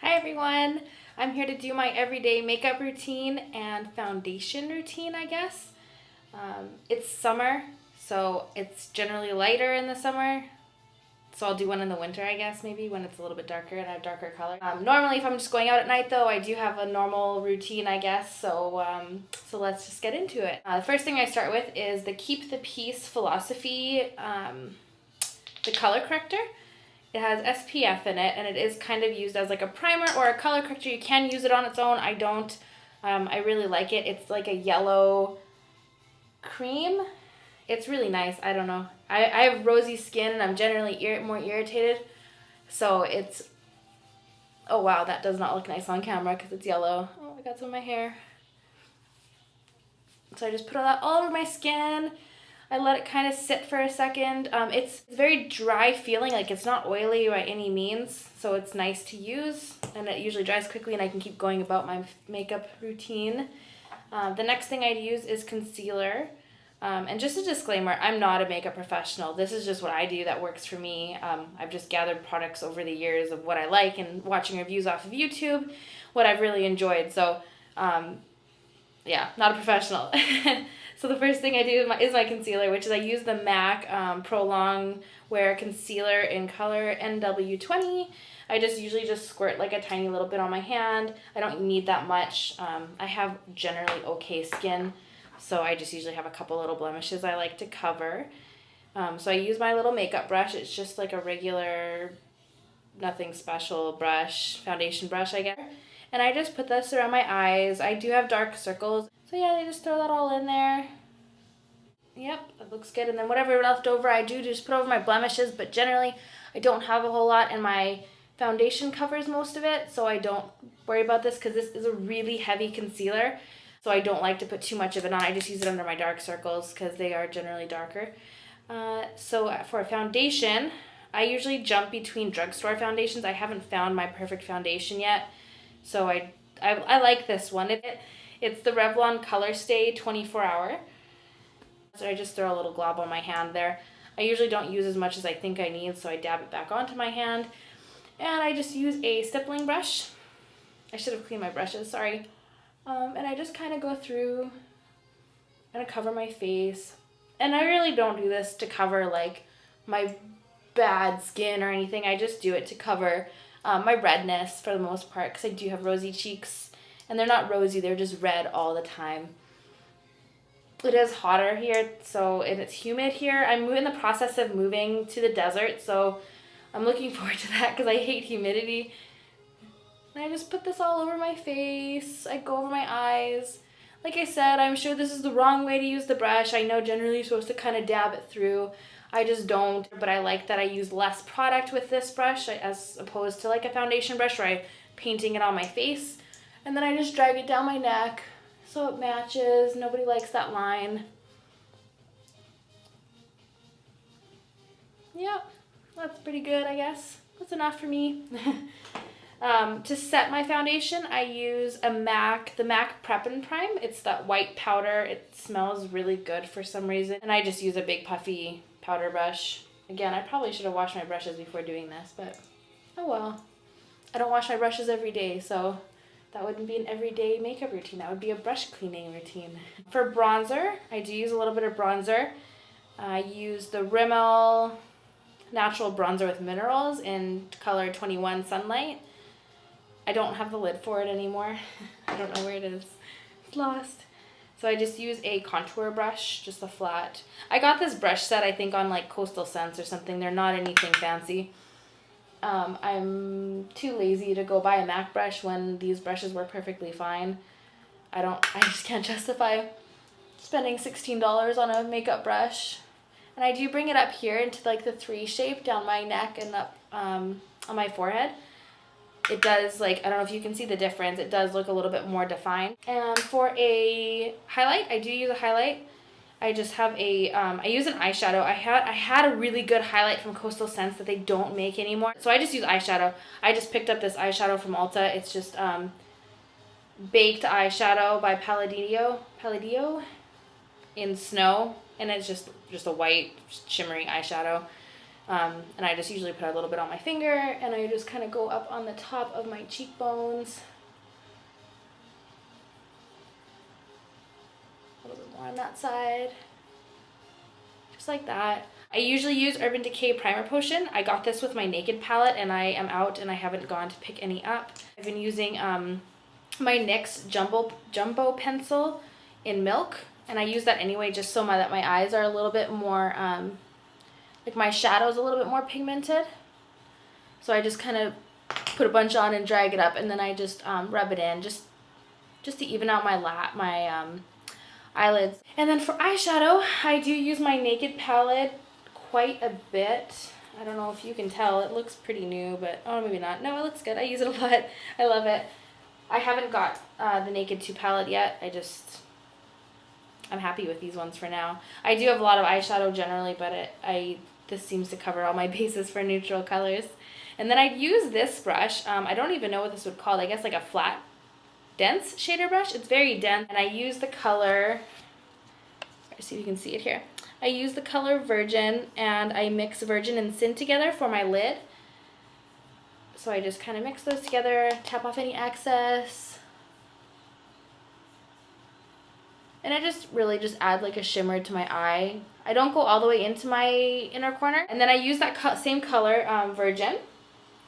Hi everyone! I'm here to do my everyday makeup routine and foundation routine, I guess. It's summer, so it's generally lighter in the summer. So I'll do one in the winter, I guess, maybe when it's a little bit darker and I have darker color. Normally, if I'm just going out at night, though, I do have a normal routine, I guess. So let's just get into it. The first thing I start with is the Keep the Peace philosophy, the color corrector. It has SPF in it, and it is kind of used as like a primer or a color corrector. You can use it on its own. I don't. I really like it. It's like a yellow cream. It's really nice. I don't know. I have rosy skin, and I'm generally more irritated. So it's... Oh, wow. That does not look nice on camera because it's yellow. Oh, I got some of my hair. So I just put that all over my skin. I let it kind of sit for a second. It's very dry feeling, like it's not oily by any means, so it's nice to use, and it usually dries quickly and I can keep going about my makeup routine. The next thing I'd use is concealer. And just a disclaimer, I'm not a makeup professional. This is just what I do that works for me. I've just gathered products over the years of what I like and watching reviews off of YouTube, what I've really enjoyed. So, yeah, not a professional. So the first thing I do is my concealer, which is I use the MAC Pro Long Wear Concealer in color NW20. I just usually just squirt like a tiny little bit on my hand. I don't need that much. I have generally okay skin, so I just usually have a couple little blemishes I like to cover. So I use my little makeup brush. It's just like a regular, nothing special brush, foundation brush, I guess. And I just put this around my eyes. I do have dark circles. So yeah, I just throw that all in there. Yep, that looks good. And then whatever left over, I do just put over my blemishes. But generally, I don't have a whole lot, and my foundation covers most of it. So I don't worry about this because this is a really heavy concealer. So I don't like to put too much of it on. I just use it under my dark circles because they are generally darker. So for a foundation, I usually jump between drugstore foundations. I haven't found my perfect foundation yet. So I like this one. It's the Revlon Color Stay 24 Hour. So I just throw a little glob on my hand there. I usually don't use as much as I think I need, so I dab it back onto my hand. And I just use a stippling brush. I should have cleaned my brushes, sorry. And I just kind of go through and I cover my face. And I really don't do this to cover like my bad skin or anything. I just do it to cover my redness for the most part, because I do have rosy cheeks, and they're not rosy, they're just red all the time. It is hotter here, and it's humid here. I'm in the process of moving to the desert, so I'm looking forward to that because I hate humidity. And I just put this all over my face. I go over my eyes. Like I said, I'm sure this is the wrong way to use the brush. I know generally you're supposed to kind of dab it through. I just don't, but I like that I use less product with this brush as opposed to like a foundation brush where I'm painting it on my face. And then I just drag it down my neck so it matches. Nobody likes that line. Yep, that's pretty good, I guess. That's enough for me. To set my foundation, I use the MAC Prep and Prime. It's that white powder. It smells really good for some reason. And I just use a big puffy powder brush. Again, I probably should have washed my brushes before doing this, but oh well. I don't wash my brushes every day, so that wouldn't be an everyday makeup routine. That would be a brush cleaning routine. For bronzer, I do use a little bit of bronzer. I use the Rimmel Natural Bronzer with Minerals in color 21 Sunlight. I don't have the lid for it anymore. I don't know where it is. It's lost. So I just use a contour brush, just a flat. I got this brush set, I think, on like Coastal Scents or something. They're not anything fancy. I'm too lazy to go buy a MAC brush when these brushes work perfectly fine. I just can't justify spending $16 on a makeup brush. And I do bring it up here into like the 3 shape down my neck and up on my forehead. It does, like, I don't know if you can see the difference. It does look a little bit more defined. And for a highlight, I do use a highlight. I just have I use an eyeshadow. I had a really good highlight from Coastal Scents that they don't make anymore. So I just use eyeshadow. I just picked up this eyeshadow from Ulta. It's just Baked Eyeshadow by Palladio in Snow. And it's just a white shimmery eyeshadow. And I just usually put a little bit on my finger, and I just kind of go up on the top of my cheekbones. A little bit more on that side. Just like that. I usually use Urban Decay Primer Potion. I got this with my Naked palette, and I am out and I haven't gone to pick any up. I've been using my NYX Jumbo Pencil in Milk, and I use that anyway just so that my eyes are a little bit more, like my shadow's a little bit more pigmented. So I just kind of put a bunch on and drag it up, and then I just rub it in just to even out my eyelids. And then for eyeshadow, I do use my Naked palette quite a bit. I don't know if you can tell, it looks pretty new, but oh, maybe not. No, it looks good. I use it a lot. I love it. I haven't got the Naked 2 palette yet. I'm happy with these ones for now. I do have a lot of eyeshadow generally, but this seems to cover all my bases for neutral colors. And then I use this brush. I don't even know what this would call. I guess like a flat, dense shader brush. It's very dense, and I use the color. Let's see if you can see it here. I use the color Virgin, and I mix Virgin and Sin together for my lid. So I just kind of mix those together, tap off any excess. And I just really just add like a shimmer to my eye. I don't go all the way into my inner corner. And then I use that same color, Virgin.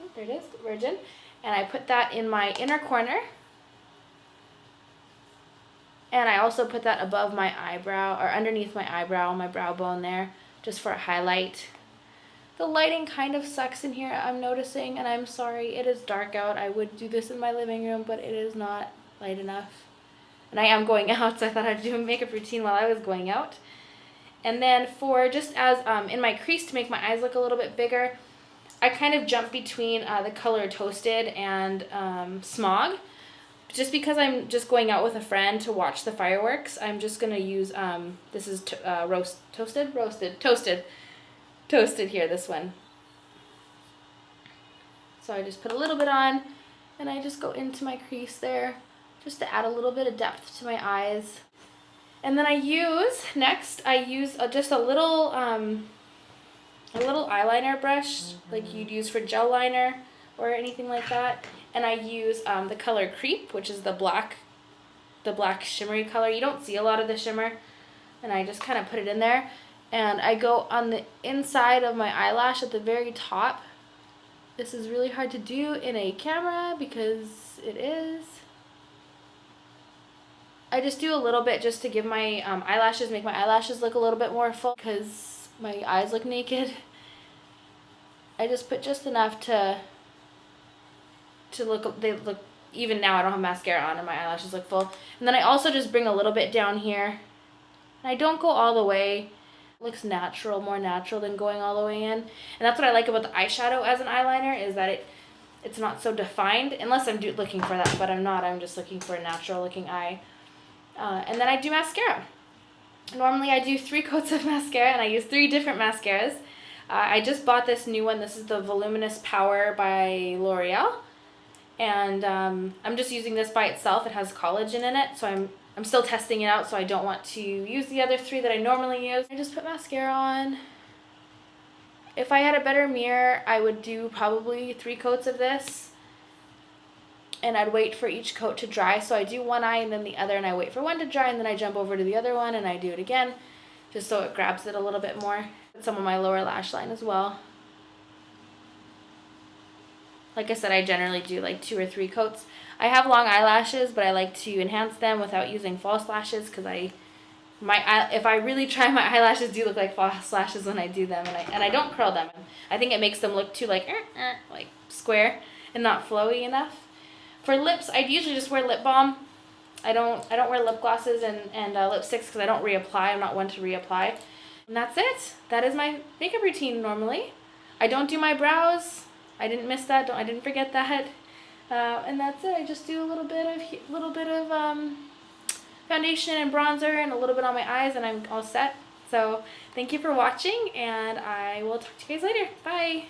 Oh, there it is, Virgin. And I put that in my inner corner. And I also put that above my eyebrow, or underneath my eyebrow, my brow bone there, just for a highlight. The lighting kind of sucks in here, I'm noticing, and I'm sorry. It is dark out. I would do this in my living room, but it is not light enough. And I am going out, so I thought I'd do a makeup routine while I was going out. And then for just as in my crease to make my eyes look a little bit bigger, I kind of jump between the color Toasted and Smog. Just because I'm just going out with a friend to watch the fireworks, I'm just going to use, this is Toasted here, this one. So I just put a little bit on, and I just go into my crease there, just to add a little bit of depth to my eyes. And then next I use just a little eyeliner brush, like you'd use for gel liner or anything like that. And I use the color Creep, which is the black shimmery color. You don't see a lot of the shimmer. And I just kind of put it in there. And I go on the inside of my eyelash at the very top. This is really hard to do in a camera because it is. I just do a little bit just to give my eyelashes, make my eyelashes look a little bit more full because my eyes look naked. I just put just enough to look, they look, even now I don't have mascara on and my eyelashes look full. And then I also just bring a little bit down here. And I don't go all the way. It looks natural, more natural than going all the way in. And that's what I like about the eyeshadow as an eyeliner, is that it's not so defined, unless I'm looking for that, but I'm not. I'm just looking for a natural looking eye. And then I do mascara. Normally I do 3 coats of mascara, and I use 3 different mascaras. I just bought this new one. This is the Voluminous Power by L'Oreal. And I'm just using this by itself. It has collagen in it, so I'm still testing it out, so I don't want to use the other 3 that I normally use. I just put mascara on. If I had a better mirror, I would do probably 3 coats of this. And I'd wait for each coat to dry. So I do one eye and then the other, and I wait for one to dry, and then I jump over to the other one and I do it again, just so it grabs it a little bit more. Some of my lower lash line as well. Like I said, I generally do like 2 or 3 coats. I have long eyelashes, but I like to enhance them without using false lashes, because if I really try, my eyelashes do look like false lashes when I do them, and I don't curl them. I think it makes them look too like square and not flowy enough. For lips, I usually just wear lip balm. I don't wear lip glosses and lipsticks because I don't reapply. I'm not one to reapply. And that's it. That is my makeup routine normally. I don't do my brows. I didn't miss that. I didn't forget that. And that's it. I just do a little bit of foundation and bronzer and a little bit on my eyes, and I'm all set. So thank you for watching, and I will talk to you guys later. Bye.